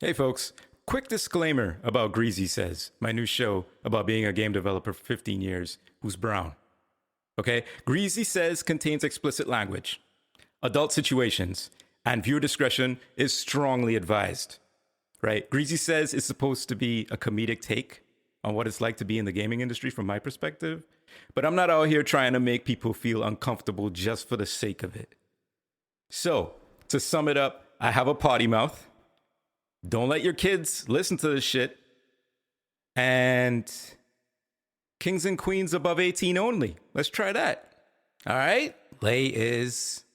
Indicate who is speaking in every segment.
Speaker 1: Hey folks, quick disclaimer about Greasy Says, my new show about being a game developer for 15 years who's brown. Okay, Greasy Says contains explicit language, adult situations, and viewer discretion is strongly advised. Right? Greasy Says is supposed to be a comedic take on what it's like to be in the gaming industry from my perspective, but I'm not out here trying to make people feel uncomfortable just for the sake of it. So, to sum it up, I have a potty mouth. Don't let your kids listen to this shit. And kings and queens above 18 only. Let's try that. All right? Lay is...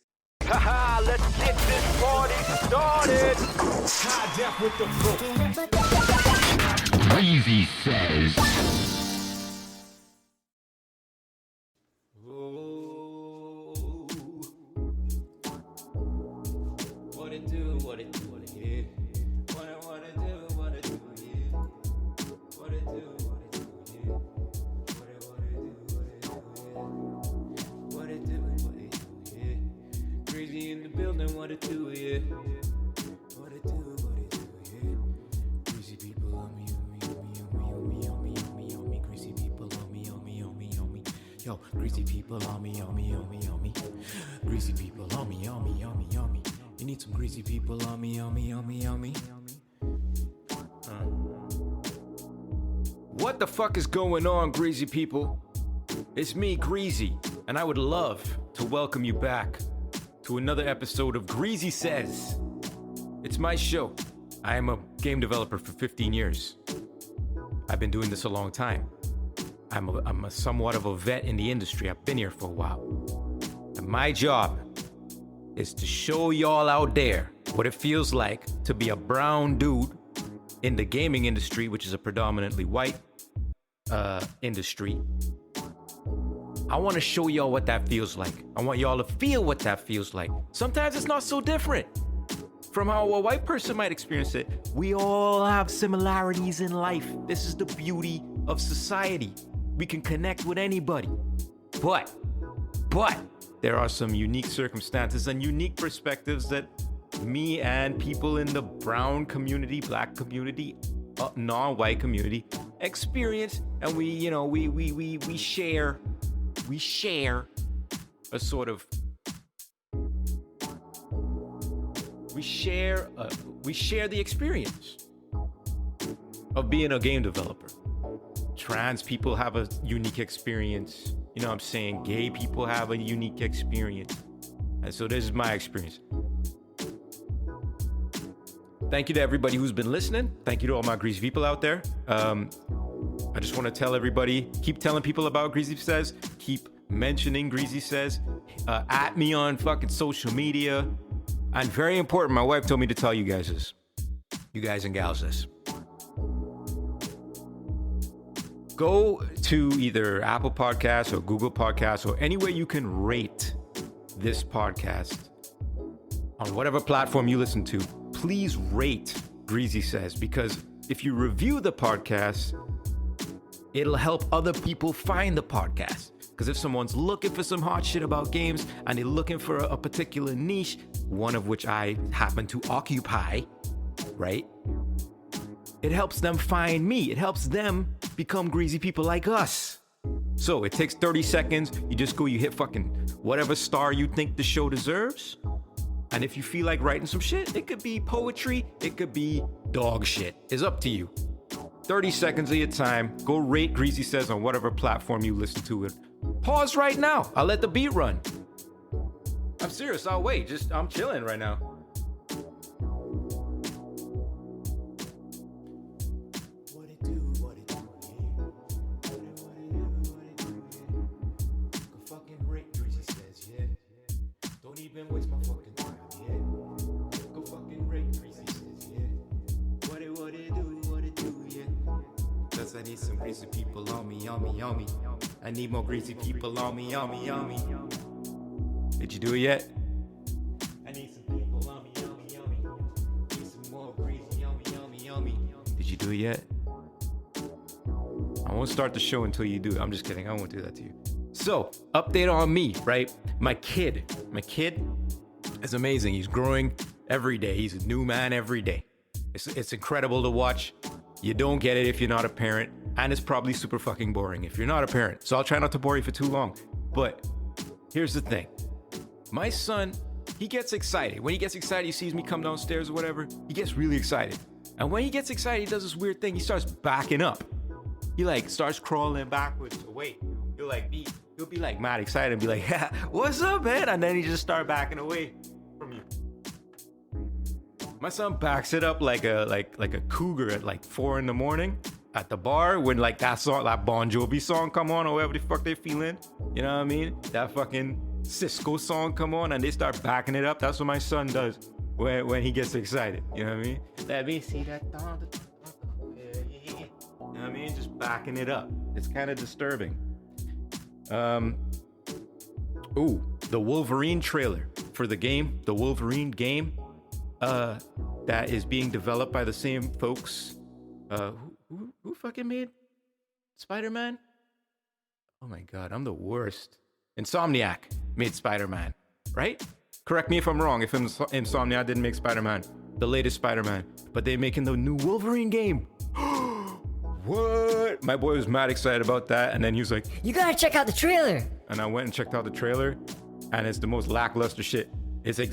Speaker 2: Haha, let's get this party started. High def with the flow.
Speaker 3: Greasy Says.
Speaker 1: What it do, what it do, what it do. What it do, what it do, yeah. What it do, what it do, yeah. What it do, what it do, yeah. What it do, what it do, yeah. Crazy in the building, what it do, yeah. What it do, what it do, yeah. Greasy people on me, on me. Greasy people on me, on me. Yo, greasy people on me, on me. Greasy people on me, on me. You need some greasy people on me. What the fuck is going on, greasy people? It's me, Greasy, and I would love to welcome you back to another episode of Greasy Says. It's my show. I am a game developer for 15 years. I've been doing this a long time. I'm a somewhat of a vet in the industry. I've been here for a while. And my job is to show y'all out there what it feels like to be a brown dude in the gaming industry, which is a predominantly white industry. I want to show y'all what that feels like. I want y'all to feel what that feels like. Sometimes it's not so different from how a white person might experience it. We all have similarities in life. This is the beauty of society. We can connect with anybody. But there are some unique circumstances and unique perspectives that me and people in the brown community, black community, non-white community experience, and we share a sort of we share the experience of being a game developer. Trans people have a unique experience. You know what I'm saying? Gay people have a unique experience. And so this is my experience. Thank you to everybody who's been listening. Thank you to all my greasy people out there. I just want to tell everybody, keep telling people about Greasy Says. Keep mentioning Greasy Says. At me on fucking social media. And very important, my wife told me to tell you guys this. You guys and gals this. Go to either Apple Podcasts or Google Podcasts or anywhere you can rate this podcast on whatever platform you listen to. Please rate Greasy Says, because if you review the podcast, it'll help other people find the podcast. Because if someone's looking for some hot shit about games and they're looking for a particular niche, one of which I happen to occupy, right? It helps them find me. It helps them become greasy people like us. So it takes 30 seconds. You just go, you hit fucking whatever star you think the show deserves. And if you feel like writing some shit, it could be poetry, it could be dog shit. It's up to you. 30 seconds of your time. Go rate Greasy Says on whatever platform you listen to it. Pause right now. I'll let the beat run. I'm serious. I'll wait. I'm chilling right now. Waste my fucking time, yeah. Go fucking rate Greasy Says, yeah. What it do, yeah. Cause I need some greasy people on me. I need more greasy people on me. Did you do it yet? I need some people on me. Need some more greasy on me. Did you do it yet? I won't start the show until you do it. I'm just kidding. I won't do that to you. So, update on me, right? My kid is amazing. He's growing every day. He's a new man every day. It's incredible to watch. You don't get it if you're not a parent, and it's probably super fucking boring if you're not a parent. So I'll try not to bore you for too long. But here's the thing. My son, he gets excited. When he gets excited, he sees me come downstairs or whatever, he gets really excited. And when he gets excited, he does this weird thing. He starts backing up. He like starts crawling backwards away. He'll be like mad excited and be like, yeah, what's up, man? And then he just start backing away from you. My son backs it up like a cougar at like 4 a.m. at the bar when like that Bon Jovi song come on or whatever the fuck they feeling. You know what I mean? That fucking Cisco song come on and they start backing it up. That's what my son does when he gets excited. You know what I mean? Let me see that. You know what I mean? Just backing it up. It's kind of disturbing. The Wolverine trailer for the game, the Wolverine game, that is being developed by the same folks. Who fucking made Spider-Man? Oh my God, I'm the worst. Insomniac made Spider-Man, right? Correct me if I'm wrong. If Insomniac didn't make Spider-Man, the latest Spider-Man, but they're making the new Wolverine game. What? My boy was mad excited about that, and then he was like,
Speaker 3: "You gotta check out the trailer."
Speaker 1: And I went and checked out the trailer, and it's the most lackluster shit. It's a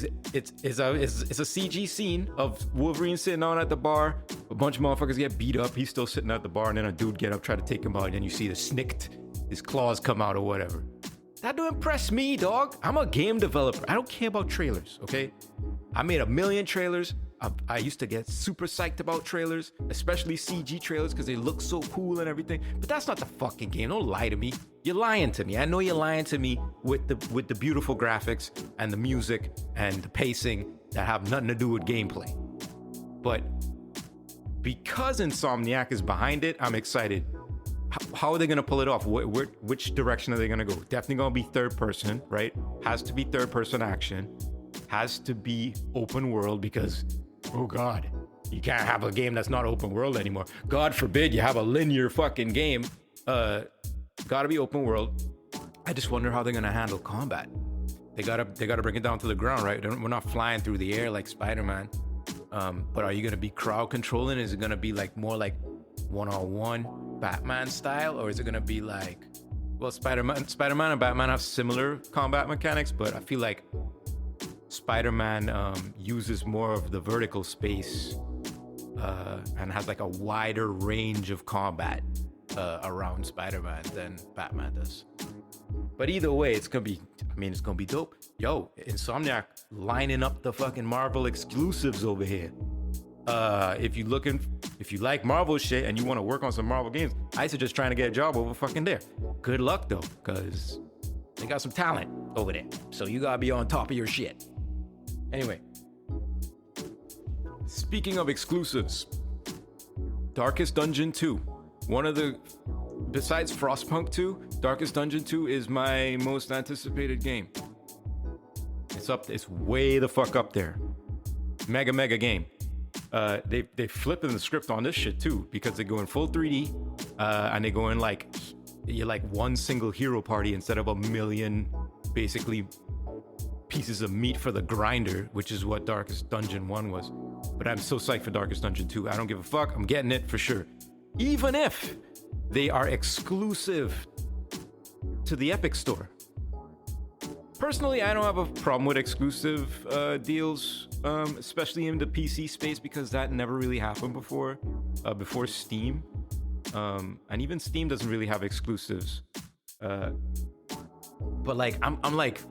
Speaker 1: CG scene of Wolverine sitting on at the bar. A bunch of motherfuckers get beat up. He's still sitting at the bar, and then a dude get up, try to take him out, and then you see the snicked, his claws come out or whatever. That don't impress me, dog. I'm a game developer. I don't care about trailers, okay? I made 1 million trailers. I used to get super psyched about trailers, especially CG trailers, because they look so cool and everything. But that's not the fucking game. Don't lie to me. You're lying to me. I know you're lying to me with the beautiful graphics and the music and the pacing that have nothing to do with gameplay. But because Insomniac is behind it, I'm excited. How are they going to pull it off? Which direction are they going to go? Definitely going to be third person, right? Has to be third person action. Has to be open world because, oh God, you can't have a game that's not open world anymore. God forbid you have a linear fucking game. Gotta be open world. I just wonder how they're going to handle combat. They gotta bring it down to the ground, right? We're not flying through the air like Spider-Man. But are you going to be crowd controlling? Is it going to be like more like one-on-one Batman style, or is it gonna be like, well, Spider-Man and Batman have similar combat mechanics, but I feel like Spider-Man uses more of the vertical space and has like a wider range of combat around Spider-Man than Batman does. But either way, it's gonna be dope. Yo, Insomniac lining up the fucking Marvel exclusives over here. If you like Marvel shit and you want to work on some Marvel games, I suggest trying to get a job over fucking there. Good luck though, cause they got some talent over there. So you gotta be on top of your shit. Anyway, speaking of exclusives, Darkest Dungeon 2. Besides Frostpunk 2, Darkest Dungeon 2 is my most anticipated game. It's way the fuck up there. Mega game. They flipping the script on this shit too, because they go in full 3D and they go in like you're like one single hero party instead of 1 million basically pieces of meat for the grinder, which is what Darkest Dungeon 1 was. But I'm so psyched for Darkest Dungeon 2. I don't give a fuck. I'm getting it for sure. Even if they are exclusive to the Epic Store. Personally, I don't have a problem with exclusive deals, especially in the PC space, because that never really happened before Steam. And even Steam doesn't really have exclusives. But like, I'm like,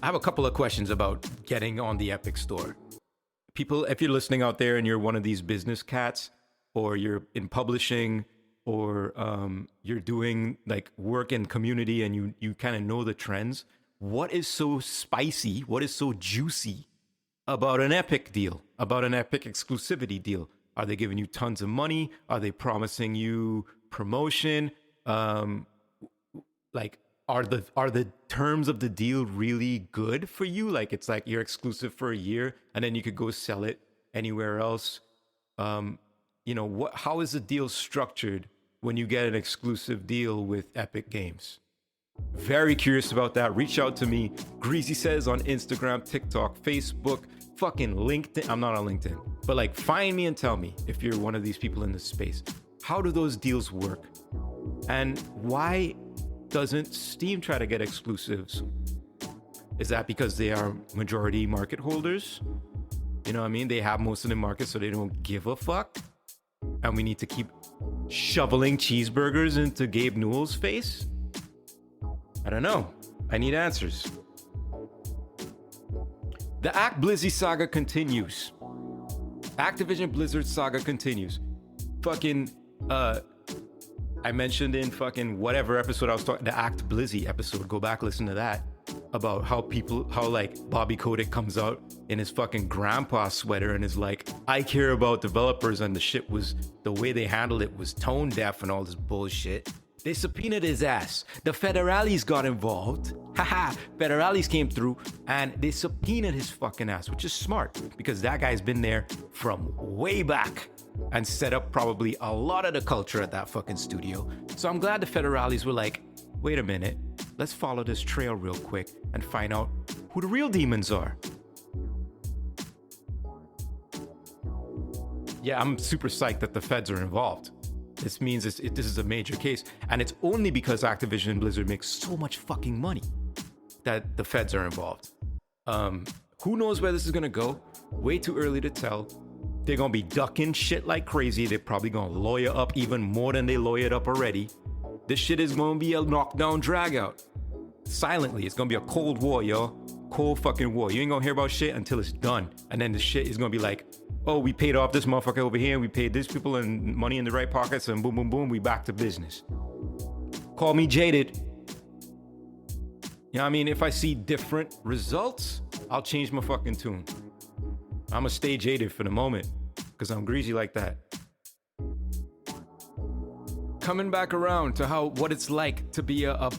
Speaker 1: I have a couple of questions about getting on the Epic Store. People, if you're listening out there and you're one of these business cats, or you're in publishing, or you're doing like work in community and you kind of know the trends, what is so spicy, what is so juicy about an Epic deal, about an Epic exclusivity deal? Are they giving you tons of money? Are they promising you promotion? Like, are the terms of the deal really good for you? Like, it's like you're exclusive for a year and then you could go sell it anywhere else. How is the deal structured when you get an exclusive deal with Epic Games? Very curious about that. Reach out to me. Greasy Says on Instagram, TikTok, Facebook, fucking LinkedIn. I'm not on LinkedIn. But like, find me and tell me if you're one of these people in this space. How do those deals work? And why doesn't Steam try to get exclusives? Is that because they are majority market holders? You know what I mean? They have most of the market, so they don't give a fuck. And we need to keep shoveling cheeseburgers into Gabe Newell's face? I don't know. I need answers. The Blizzy saga continues. Activision Blizzard saga continues. Fucking, I mentioned in fucking whatever episode I was talking, the Blizzy episode, go back, listen to that, about how like Bobby Kotick comes out in his fucking grandpa sweater and is like, I care about developers, and the shit was, the way they handled it was tone deaf and all this bullshit. They subpoenaed his ass. The federales got involved. Haha, federales came through and they subpoenaed his fucking ass, which is smart because that guy's been there from way back and set up probably a lot of the culture at that fucking studio. So I'm glad the federales were like, wait a minute, let's follow this trail real quick and find out who the real demons are. Yeah, I'm super psyched that the feds are involved. This means this is a major case, and it's only because Activision Blizzard makes so much fucking money that the feds are involved. Who knows where this is gonna go? Way too early to tell. They're gonna be ducking shit like crazy. They're probably gonna lawyer up even more than they lawyered up already. This shit is gonna be a knockdown drag out. Silently, it's gonna be a cold war, yo. Cold fucking war. You ain't gonna hear about shit until it's done, and then the shit is gonna be like, oh, we paid off this motherfucker over here, and we paid these people and money in the right pockets, and boom, boom, boom, we back to business. Call me jaded. You know what I mean? If I see different results, I'll change my fucking tune. I'ma stay jaded for the moment, because I'm greasy like that. Coming back around to what it's like to be a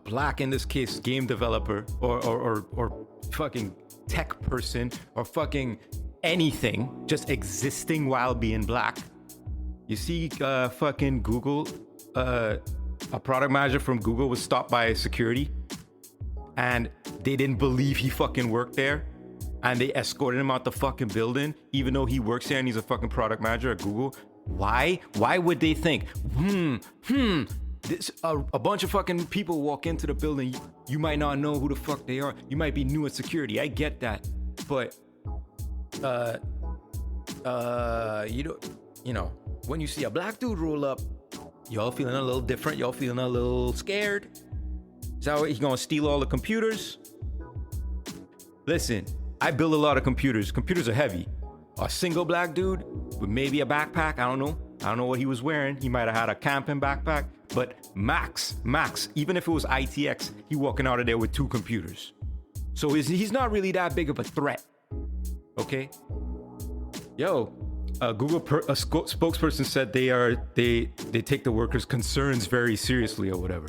Speaker 1: black, in this case, game developer, or fucking tech person, or fucking anything, just existing while being black. You see, fucking Google, a product manager from Google was stopped by security, and they didn't believe he fucking worked there, and they escorted him out the fucking building, even though he works there and he's a fucking product manager at Google. Why? Why would they think, this a bunch of fucking people walk into the building, you might not know who the fuck they are, you might be new at security, I get that, but you know, when you see a black dude roll up, y'all feeling a little different, y'all feeling a little scared. Is that what, he gonna steal all the computers? Listen, I build a lot of computers. Computers are heavy. A single black dude with maybe a backpack, I don't know what he was wearing. He might have had a camping backpack, but max, even if it was ITX, he walking out of there with 2 computers. So he's not really that big of a threat. Okay? Yo, Google spokesperson said they take the workers' concerns very seriously or whatever.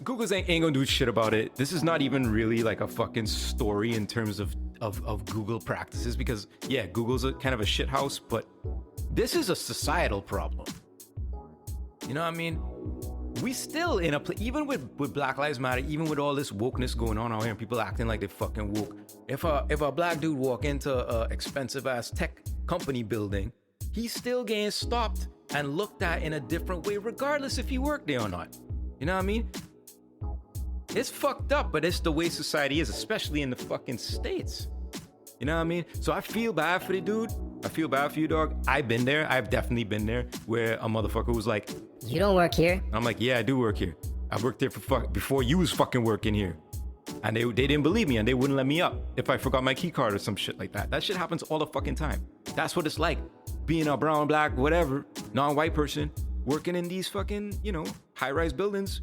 Speaker 1: Google's ain't gonna do shit about it. This is not even really like a fucking story in terms of Google practices, because yeah, Google's a kind of a shit house, but this is a societal problem. You know what I mean? We still in a even with Black Lives Matter, even with all this wokeness going on out here and people acting like they fucking woke. If a black dude walk into a expensive ass tech company building, he's still getting stopped and looked at in a different way, regardless if he worked there or not. You know what I mean? It's fucked up, but it's the way society is, especially in the fucking States. You know what I mean? So I feel bad for the dude. I feel bad for you, dog. I've been there. I've definitely been there where a motherfucker was like,
Speaker 3: you don't work here?
Speaker 1: I'm like, yeah, I do work here. I worked there before you was fucking working here. And they didn't believe me and they wouldn't let me up if I forgot my key card or some shit like that. That shit happens all the fucking time. That's what it's like being a brown, black, whatever, non-white person working in these fucking, you know, high-rise buildings,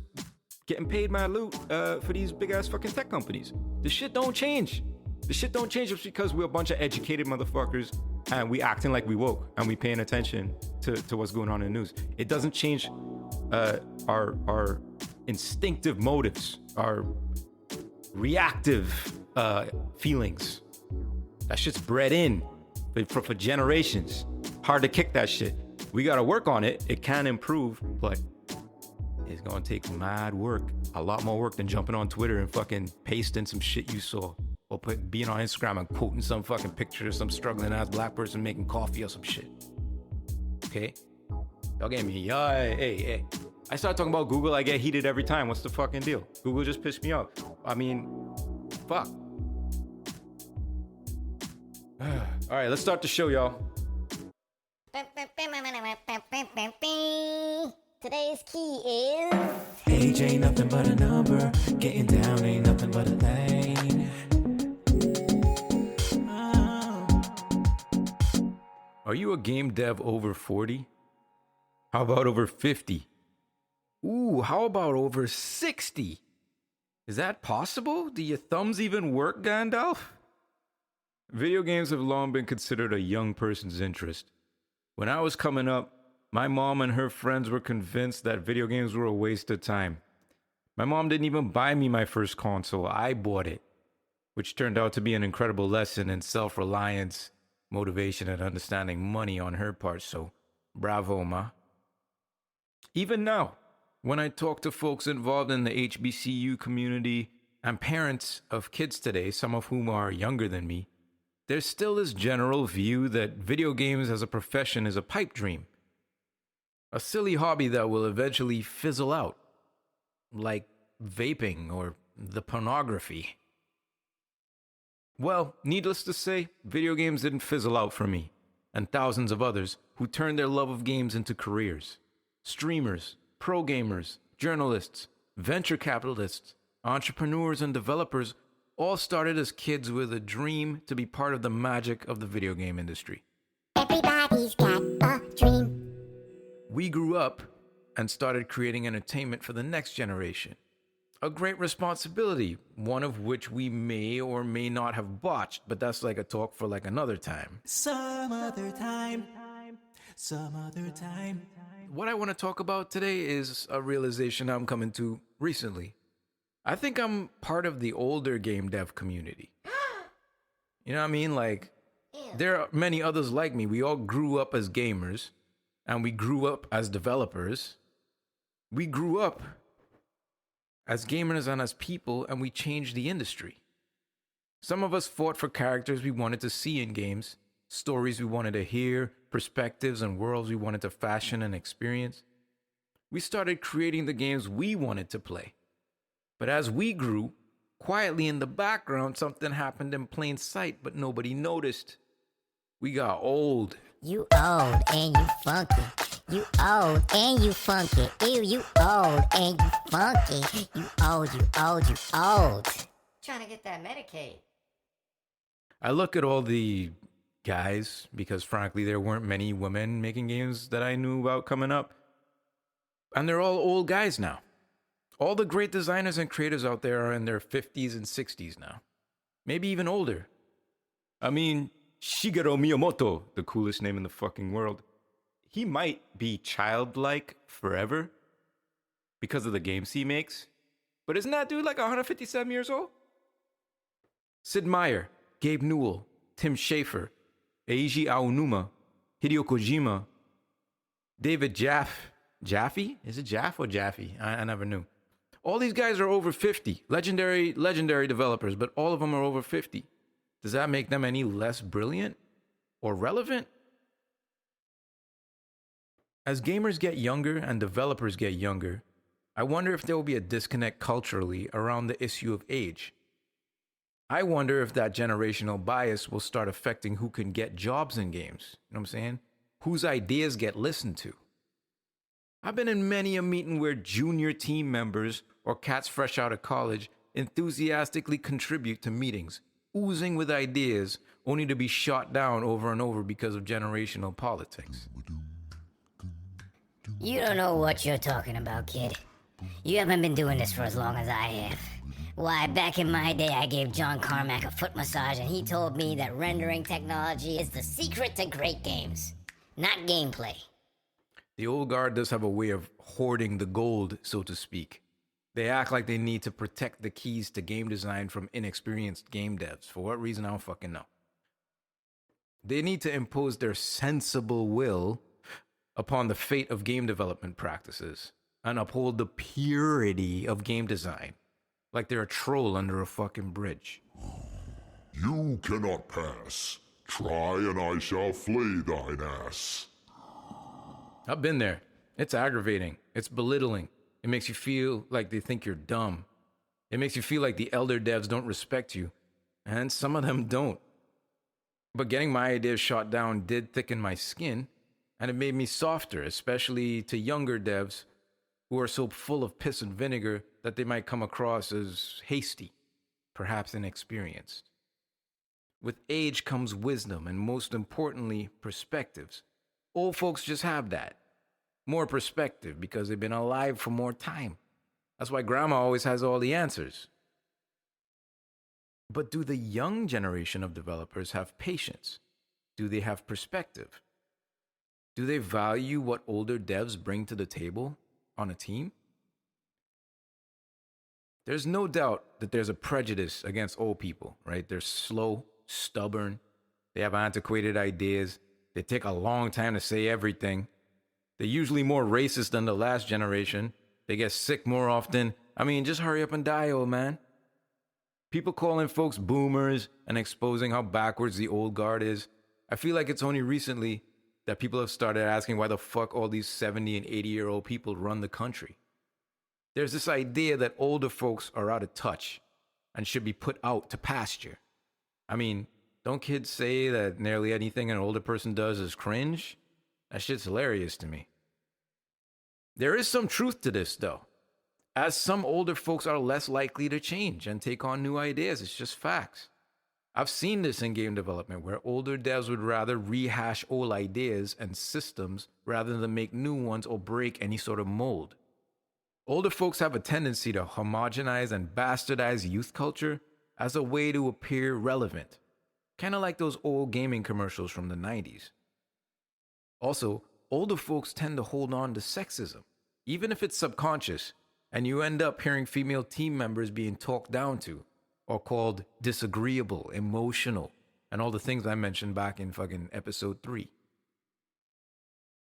Speaker 1: getting paid my loot for these big-ass fucking tech companies. The shit don't change. The shit don't change just because we're a bunch of educated motherfuckers and we acting like we woke and we paying attention to what's going on in the news. It doesn't change our instinctive motives, our reactive feelings. That shit's bred in for generations. Hard to kick that shit. We gotta work on it. It can improve, but it's gonna take mad work. A lot more work than jumping on Twitter and fucking pasting some shit you saw. or being on Instagram and quoting some fucking picture of some struggling ass black person making coffee or some shit. Okay? Y'all get me. Hey. I start talking about Google, I get heated every time. What's the fucking deal? Google just pissed me off. I mean, fuck. All right, let's start the show, y'all.
Speaker 3: Today's key is...
Speaker 4: Age ain't nothing but a number. Getting down ain't nothing but a thing.
Speaker 1: Are you a game dev over 40? How about over 50? Ooh, how about over 60? Is that possible? Do your thumbs even work, Gandalf? Video games have long been considered a young person's interest. When I was coming up, my mom and her friends were convinced that video games were a waste of time. My mom didn't even buy me my first console. I bought it, which turned out to be an incredible lesson in self-reliance, motivation, and understanding money on her part, so bravo, ma. Even now, when I talk to folks involved in the HBCU community and parents of kids today, some of whom are younger than me, there's still this general view that video games as a profession is a pipe dream. A silly hobby that will eventually fizzle out, like vaping or the pornography. Well, needless to say, video games didn't fizzle out for me, and thousands of others who turned their love of games into careers. Streamers, pro gamers, journalists, venture capitalists, entrepreneurs, and developers all started as kids with a dream to be part of the magic of the video game industry.
Speaker 3: Everybody's got a dream.
Speaker 1: We grew up and started creating entertainment for the next generation. A great responsibility, one of which we may or may not have botched, but that's like a talk for like another time.
Speaker 4: Some other time.
Speaker 1: What I want to talk about today is a realization I'm coming to recently. I think I'm part of the older game dev community. You know what I mean? Like, there are many others like me. We all grew up as gamers, and we grew up as developers. We grew up as gamers and as people, and we changed the industry. Some of us fought for characters we wanted to see in games, stories we wanted to hear, perspectives and worlds we wanted to fashion and experience. We started creating the games we wanted to play. But as we grew, quietly in the background, something happened in plain sight, but nobody noticed. We got old.
Speaker 3: You old and you funky. You old and you funky. Ew, you old and you funky. You old. Trying to get that Medicate.
Speaker 1: I look at all the guys, because frankly, there weren't many women making games that I knew about coming up. And they're all old guys now. All the great designers and creators out there are in their 50s and 60s now. Maybe even older. I mean, Shigeru Miyamoto, the coolest name in the fucking world. He might be childlike forever because of the games he makes. But isn't that dude like 157 years old? Sid Meier, Gabe Newell, Tim Schafer, Eiji Aonuma, Hideo Kojima, David Jaffe? Is it Jaff or Jaffe? I never knew. All these guys are over 50. Legendary developers, but all of them are over 50. Does that make them any less brilliant or relevant? As gamers get younger and developers get younger, I wonder if there will be a disconnect culturally around the issue of age. I wonder if that generational bias will start affecting who can get jobs in games. You know what I'm saying? Whose ideas get listened to. I've been in many a meeting where junior team members or cats fresh out of college enthusiastically contribute to meetings, oozing with ideas, only to be shot down over and over because of generational politics.
Speaker 3: You don't know what you're talking about, kid. You haven't been doing this for as long as I have. Why, back in my day, I gave John Carmack a foot massage, and he told me that rendering technology is the secret to great games, not gameplay.
Speaker 1: The old guard does have a way of hoarding the gold, so to speak. They act like they need to protect the keys to game design from inexperienced game devs. For what reason, I don't fucking know. They need to impose their sensible will upon the fate of game development practices and uphold the purity of game design, like they're a troll under a fucking bridge.
Speaker 5: You cannot pass. Try and I shall flay thine ass.
Speaker 1: I've been there. It's aggravating. It's belittling. It makes you feel like they think you're dumb. It makes you feel like the elder devs don't respect you. And some of them don't. But getting my ideas shot down did thicken my skin, and it made me softer, especially to younger devs who are so full of piss and vinegar that they might come across as hasty, perhaps inexperienced. With age comes wisdom, and most importantly, perspectives. Old folks just have that. More perspective because they've been alive for more time. That's why grandma always has all the answers. But do the young generation of developers have patience? Do they have perspective? Do they value what older devs bring to the table on a team? There's no doubt that there's a prejudice against old people, right? They're slow, stubborn, they have antiquated ideas, they take a long time to say everything. They're usually more racist than the last generation. They get sick more often. I mean, just hurry up and die, old man. People calling folks boomers and exposing how backwards the old guard is. I feel like it's only recently that people have started asking why the fuck all these 70 and 80-year-old people run the country. There's this idea that older folks are out of touch and should be put out to pasture. I mean, don't kids say that nearly anything an older person does is cringe? That shit's hilarious to me. There is some truth to this, though, as some older folks are less likely to change and take on new ideas. It's just facts. I've seen this in game development where older devs would rather rehash old ideas and systems rather than make new ones or break any sort of mold. Older folks have a tendency to homogenize and bastardize youth culture as a way to appear relevant, kind of like those old gaming commercials from the 90s. Also, older folks tend to hold on to sexism, even if it's subconscious, and you end up hearing female team members being talked down to, or called disagreeable, emotional, and all the things I mentioned back in fucking episode 3.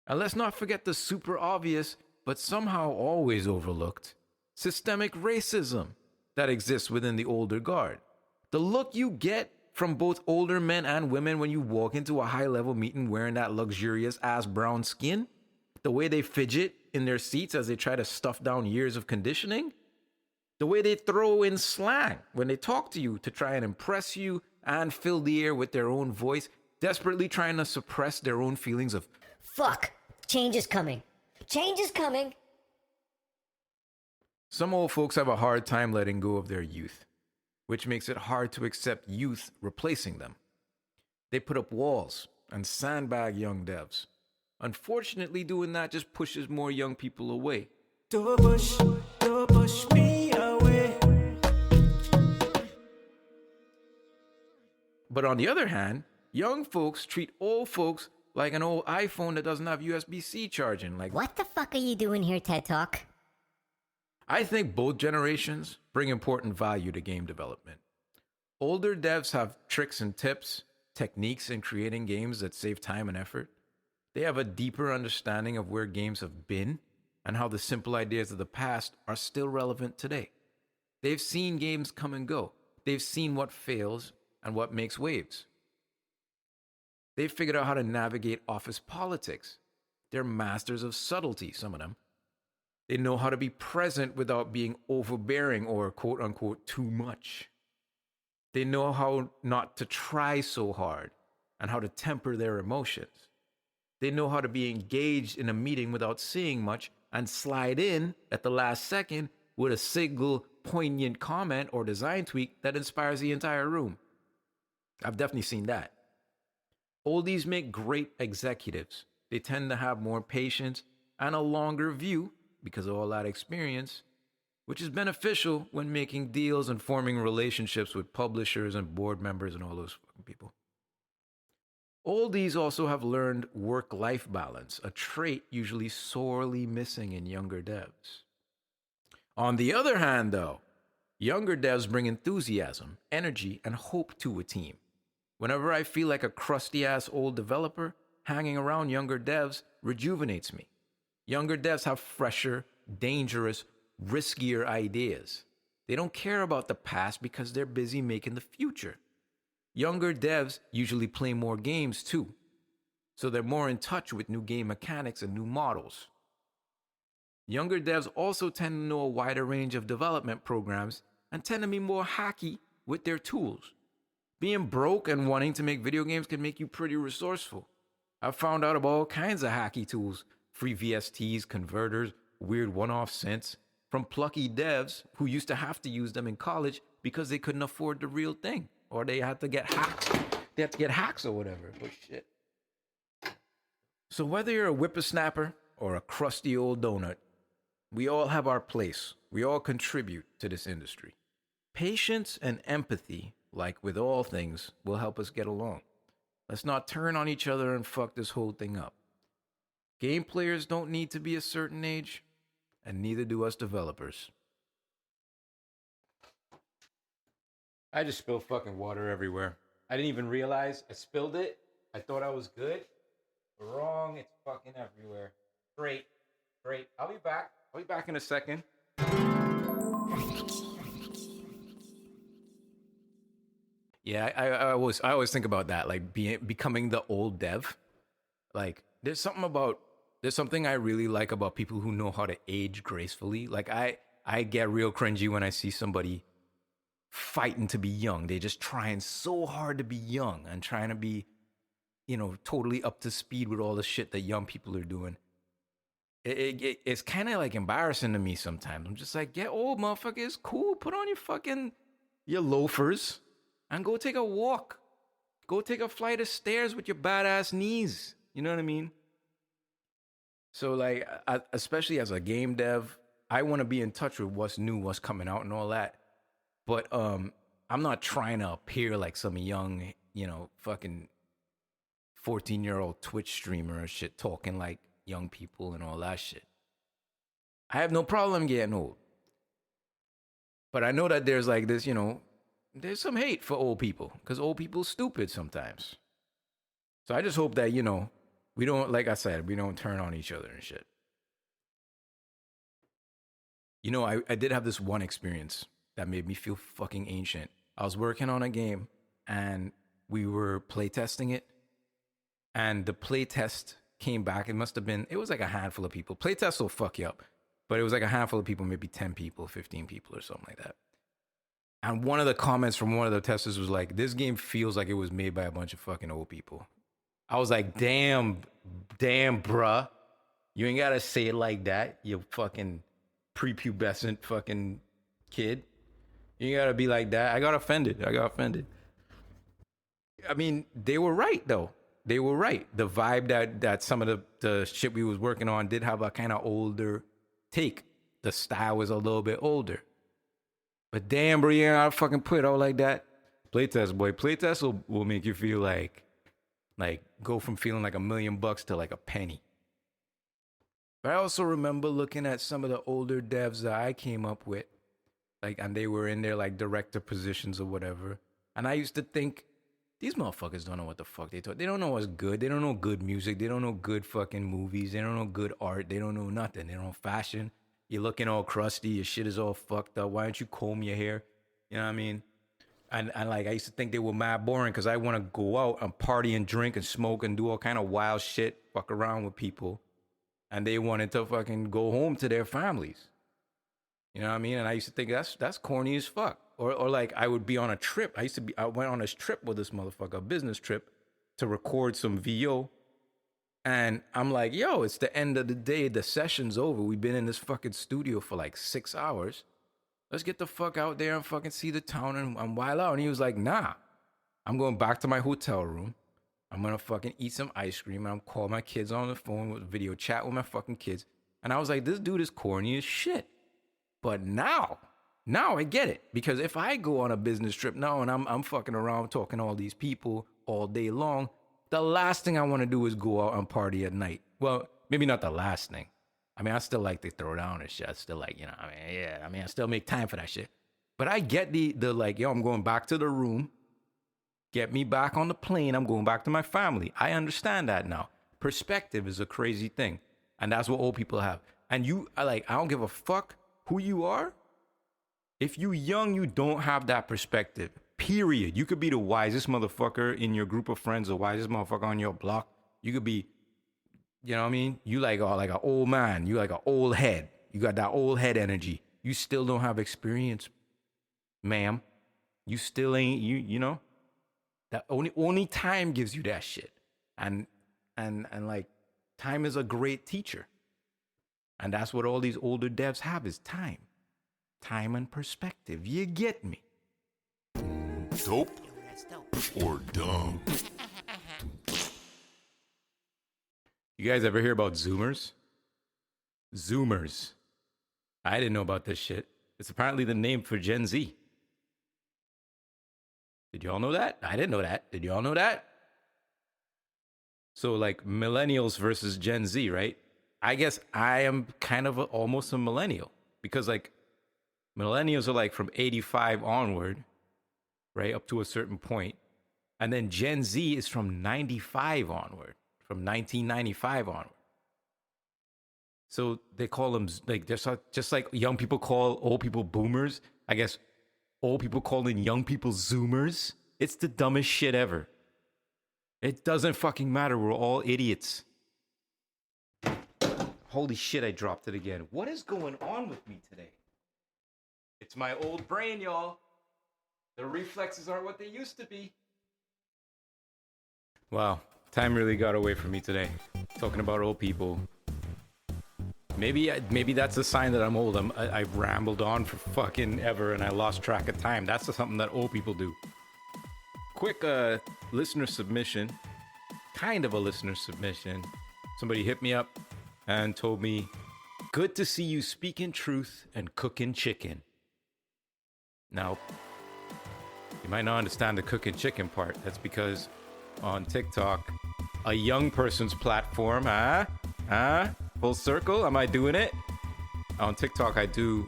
Speaker 1: And let's not forget the super obvious, but somehow always overlooked, systemic racism that exists within the older guard. The look you get from both older men and women when you walk into a high-level meeting wearing that luxurious ass brown skin, the way they fidget in their seats as they try to stuff down years of conditioning, the way they throw in slang when they talk to you to try and impress you and fill the air with their own voice, desperately trying to suppress their own feelings of
Speaker 3: Fuck! Change is coming. Change is coming.
Speaker 1: Some old folks have a hard time letting go of their youth, which makes it hard to accept youth replacing them. They put up walls and sandbag young devs. Unfortunately, doing that just pushes more young people away.
Speaker 4: Don't push me away.
Speaker 1: But on the other hand, young folks treat old folks like an old iPhone that doesn't have USB-C charging. Like,
Speaker 3: What the fuck are you doing here, TED Talk?
Speaker 1: I think both generations bring important value to game development. Older devs have tricks and tips, techniques in creating games that save time and effort. They have a deeper understanding of where games have been and how the simple ideas of the past are still relevant today. They've seen games come and go. They've seen what fails and what makes waves. They've figured out how to navigate office politics. They're masters of subtlety, some of them. They know how to be present without being overbearing or quote unquote too much. They know how not to try so hard and how to temper their emotions. They know how to be engaged in a meeting without saying much and slide in at the last second with a single poignant comment or design tweak that inspires the entire room. I've definitely seen that. Oldies make great executives. They tend to have more patience and a longer view because of all that experience, which is beneficial when making deals and forming relationships with publishers and board members and all those fucking people. Oldies also have learned work-life balance, a trait usually sorely missing in younger devs. On the other hand, though, younger devs bring enthusiasm, energy, and hope to a team. Whenever I feel like a crusty-ass old developer, hanging around younger devs rejuvenates me. Younger devs have fresher, dangerous, riskier ideas. They don't care about the past because they're busy making the future. Younger devs usually play more games too, so they're more in touch with new game mechanics and new models. Younger devs also tend to know a wider range of development programs and tend to be more hacky with their tools. Being broke and wanting to make video games can make you pretty resourceful. I've found out about all kinds of hacky tools, free VSTs, converters, weird one-off synths, from plucky devs who used to have to use them in college because they couldn't afford the real thing, or they had to get hacked. They had to get hacks or whatever, but shit. So whether you're a whippersnapper or a crusty old donut, we all have our place. We all contribute to this industry. Patience and empathy, like with all things, will help us get along. Let's not turn on each other and fuck this whole thing up. Game players don't need to be a certain age, and neither do us developers. I just spilled fucking water everywhere. I didn't even realize I spilled it. I thought I was good. Wrong, it's fucking everywhere. Great. I'll be back. I'll be back in a second. Yeah, I always think about that, like becoming the old dev. Like, there's something I really like about people who know how to age gracefully. Like, I get real cringy when I see somebody fighting to be young. They're just trying so hard to be young and trying to be, totally up to speed with all the shit that young people are doing. It's kind of like embarrassing to me sometimes. I'm just like, get old, motherfucker. It's cool. Put on your loafers and go take a walk. Go take a flight of stairs with your badass knees. You know what I mean? So, like, especially as a game dev, I want to be in touch with what's new, what's coming out and all that. But I'm not trying to appear like some young, fucking 14-year-old Twitch streamer or shit, talking like young people and all that shit. I have no problem getting old. But I know that there's like this, there's some hate for old people because old people stupid sometimes. So I just hope that, we don't, like I said, we don't turn on each other and shit. I did have this one experience that made me feel fucking ancient. I was working on a game and we were playtesting it. And the playtest came back. It was like a handful of people. Playtests will fuck you up. But it was like a handful of people, maybe 10 people, 15 people or something like that. And one of the comments from one of the testers was like, this game feels like it was made by a bunch of fucking old people. I was like, damn, bruh. You ain't got to say it like that, you fucking prepubescent fucking kid. You got to be like that. I got offended. I mean, they were right, though. They were right. The vibe that some of the shit we was working on did have a kind of older take. The style was a little bit older. But damn, bro, you ain't gotta fucking put it out like that. Playtest, boy. Playtest will make you feel like go from feeling like $1 million to like a penny. But I also remember looking at some of the older devs that I came up with, and they were in their like director positions or whatever. And I used to think, these motherfuckers don't know what the fuck they talk. They don't know what's good. They don't know good music. They don't know good fucking movies. They don't know good art. They don't know nothing. They don't know fashion. You're looking all crusty. Your shit is all fucked up. Why don't you comb your hair? You know what I mean? And like, I used to think they were mad boring because I want to go out and party and drink and smoke and do all kind of wild shit, fuck around with people. And they wanted to fucking go home to their families. You know what I mean? And I used to think that's corny as fuck. Or like I would be on a trip. I went on this trip with this motherfucker, a business trip, to record some VO. And I'm like, yo, it's the end of the day. The session's over. We've been in this fucking studio for like 6 hours. Let's get the fuck out there and fucking see the town and wild out. And he was like, nah, I'm going back to my hotel room. I'm going to fucking eat some ice cream. And I'm calling my kids on the phone with video chat with my fucking kids. And I was like, this dude is corny as shit. But now I get it. Because if I go on a business trip now and I'm fucking around talking to all these people all day long, the last thing I want to do is go out and party at night. Well, maybe not the last thing. I mean, I still like to throw down and shit. I still like, I still make time for that shit. But I get the like, yo, I'm going back to the room. Get me back on the plane. I'm going back to my family. I understand that now. Perspective is a crazy thing. And that's what old people have. And I don't give a fuck who you are. If you young, you don't have that perspective. Period. You could be the wisest motherfucker in your group of friends, the wisest motherfucker on your block. You could be, you know what I mean? You like an old man. You like an old head. You got that old head energy. You still don't have experience, ma'am. You still ain't, you know? That only time gives you that shit. And like, time is a great teacher. And that's what all these older devs have is time. Time and perspective. You get me?
Speaker 5: Dope or dumb?
Speaker 1: You guys ever hear about Zoomers? Zoomers. I didn't know about this shit. It's apparently the name for Gen Z. Did y'all know that? I didn't know that. Did y'all know that? So like millennials versus Gen Z, right? I guess I am kind of almost a millennial because like millennials are like from 85 onward, right? Up to a certain point. And then Gen Z is from 95 onward, from 1995 onward. So they call them like, just like young people call old people boomers. I guess old people calling young people Zoomers. It's the dumbest shit ever. It doesn't fucking matter. We're all idiots. Holy shit, I dropped it again. What is going on with me today? It's my old brain, y'all. The reflexes aren't what they used to be. Wow, time really got away from me today. Talking about old people. Maybe that's a sign that I'm old. I've rambled on for fucking ever and I lost track of time. That's something that old people do. Quick listener submission. Kind of a listener submission. Somebody hit me up and told me, good to see you speaking truth and cooking chicken. Now, you might not understand the cooking chicken part. That's because on TikTok, a young person's platform, full circle, am I doing it? On TikTok, I do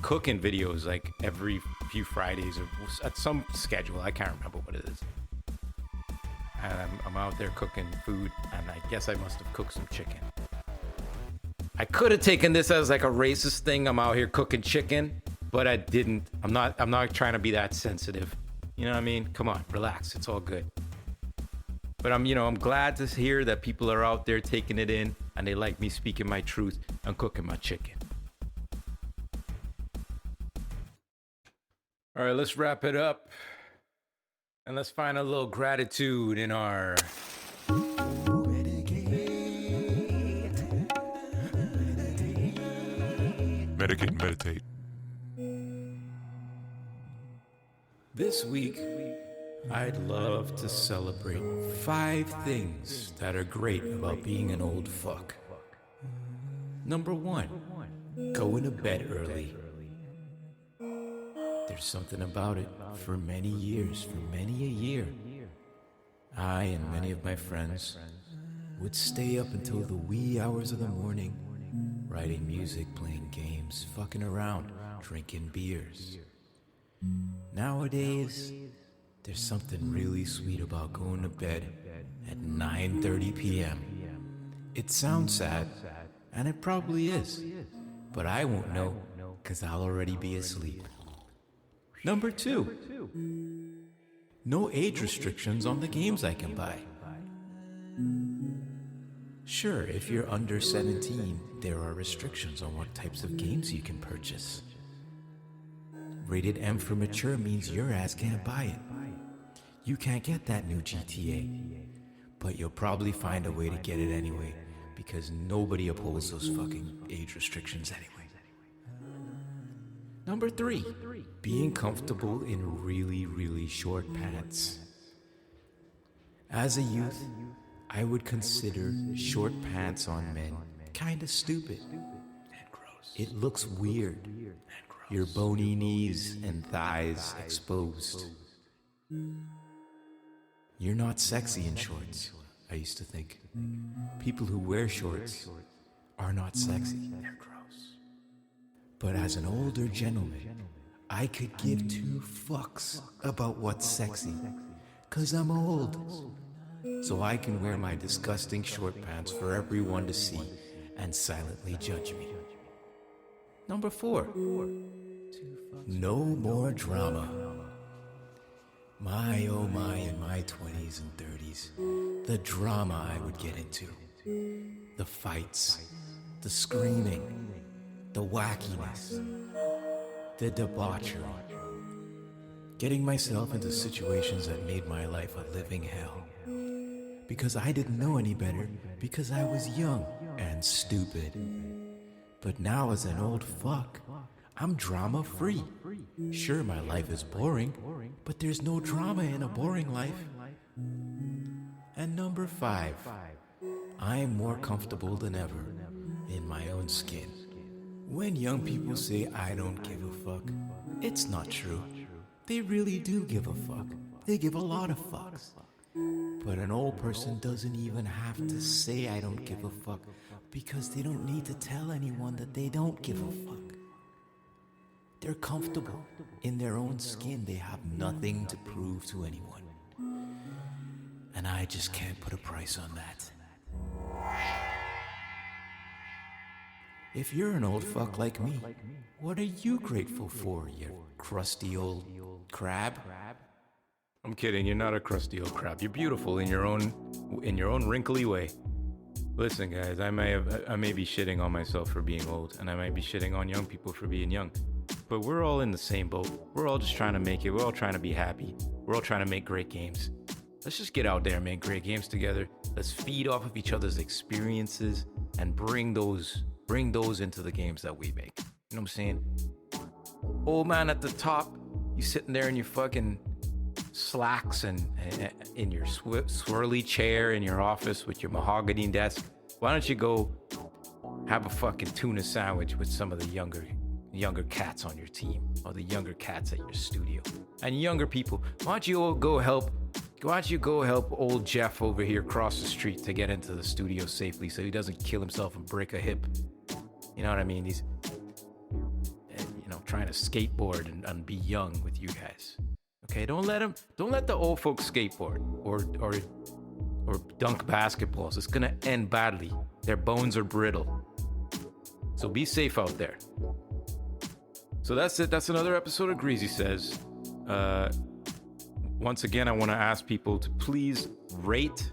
Speaker 1: cooking videos like every few Fridays or at some schedule. I can't remember what it is. And I'm out there cooking food, and I guess I must have cooked some chicken. I could have taken this as like a racist thing. I'm out here cooking chicken, but I didn't. I'm not trying to be that sensitive. You know what I mean? Come on, relax. It's all good. But I'm glad to hear that people are out there taking it in and they like me speaking my truth and cooking my chicken. All right, let's wrap it up. And let's find a little gratitude in our
Speaker 5: Medicate and meditate.
Speaker 1: This week, I'd love to celebrate 5 things that are great about being an old fuck. Number 1, going to bed early. There's something about it. For many years, for many a year, I and many of my friends would stay up until the wee hours of the morning, writing music, playing games, fucking around, drinking beers. Nowadays, there's something really sweet about going to bed at 9:30 p.m. It sounds sad, and it probably is, but I won't know, because I'll already be asleep. Number 2, no age restrictions on the games I can buy. Sure, if you're under 17, there are restrictions on what types of games you can purchase. Rated M for mature means your ass can't buy it. You can't get that new GTA, but you'll probably find a way to get it anyway, because nobody upholds those fucking age restrictions anyway. Number 3, being comfortable in really, really short pants. As a youth, I would consider short pants on men kinda stupid. And gross. It looks weird. And gross. Your bony knees and thighs exposed. You're not sexy in shorts, I used to think. People who wear shorts are not sexy. They're gross. But as an older gentleman, I could give 2 fucks about what's sexy, 'cause I'm old. So I can wear my disgusting short pants for everyone to see and silently judge me. Number 4, no more drama.
Speaker 4: My oh my, in my 20s and 30s, the drama I would get into. The fights, the screaming, the wackiness, the debauchery. Getting myself into situations that made my life a living hell. Because I didn't know any better, because I was young and stupid. But now as an old fuck, I'm drama-free. Sure, my life is boring, but there's no drama in a boring life. And number 5, I am more comfortable than ever in my own skin. When young people say I don't give a fuck, it's not true. They really do give a fuck. They give a lot of fucks. But an old person doesn't even have to say I don't give a fuck because they don't need to tell anyone that they don't give a fuck. They're comfortable in their own skin. They have nothing to prove to anyone. And I just can't put a price on that. If you're an old fuck like me, what are you grateful for, you crusty old crab?
Speaker 1: I'm kidding. You're not a crusty old crab. You're beautiful in your own wrinkly way. Listen, guys, I may be shitting on myself for being old, and I might be shitting on young people for being young. But we're all in the same boat. We're all just trying to make it. We're all trying to be happy. We're all trying to make great games. Let's just get out there and make great games together. Let's feed off of each other's experiences and bring those into the games that we make. You know what I'm saying? Old man at the top, you sitting there in your fucking slacks and in your swirly chair in your office with your mahogany desk. Why don't you go have a fucking tuna sandwich with some of the younger cats on your team or the younger cats at your studio? And younger people, why don't you go help old Jeff over here across the street to get into the studio safely so he doesn't kill himself and break a hip? You know what I mean? He's trying to skateboard and be young with you guys. Okay, don't let the old folks skateboard or dunk basketballs. It's gonna end badly. Their bones are brittle. So be safe out there. So that's it. That's another episode of Greasy Says. Once again, I want to ask people to please rate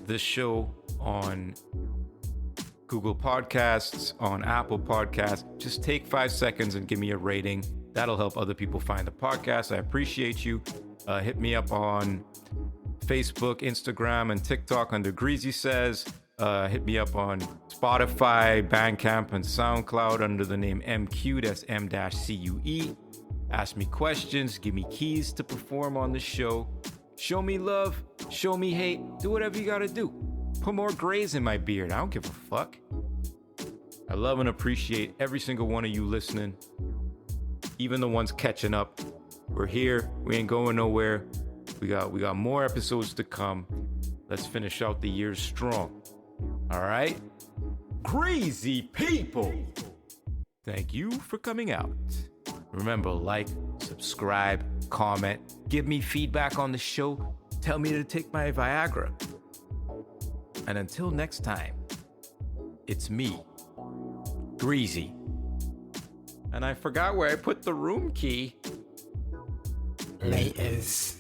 Speaker 1: this show on Google Podcasts, on Apple Podcasts. Just take 5 seconds and give me a rating. That'll help other people find the podcast. I appreciate you. Hit me up on Facebook, Instagram, and TikTok under Greasy Says. Hit me up on Spotify, Bandcamp, and Soundcloud under the name M-Cue. That's M-CUE. Ask me questions. Give me keys to perform on the show. Show me love. Show me hate. Do whatever you gotta do. Put more grays in my beard. I don't give a fuck. I love and appreciate every single one of you listening. Even the ones catching up. We're here. We ain't going nowhere. We got more episodes to come. Let's finish out the year strong. All right? Greasy people! Thank you for coming out. Remember, like, subscribe, comment, give me feedback on the show. Tell me to take my Viagra. And until next time, it's me, Greasy. And I forgot where I put the room key.
Speaker 4: Laters.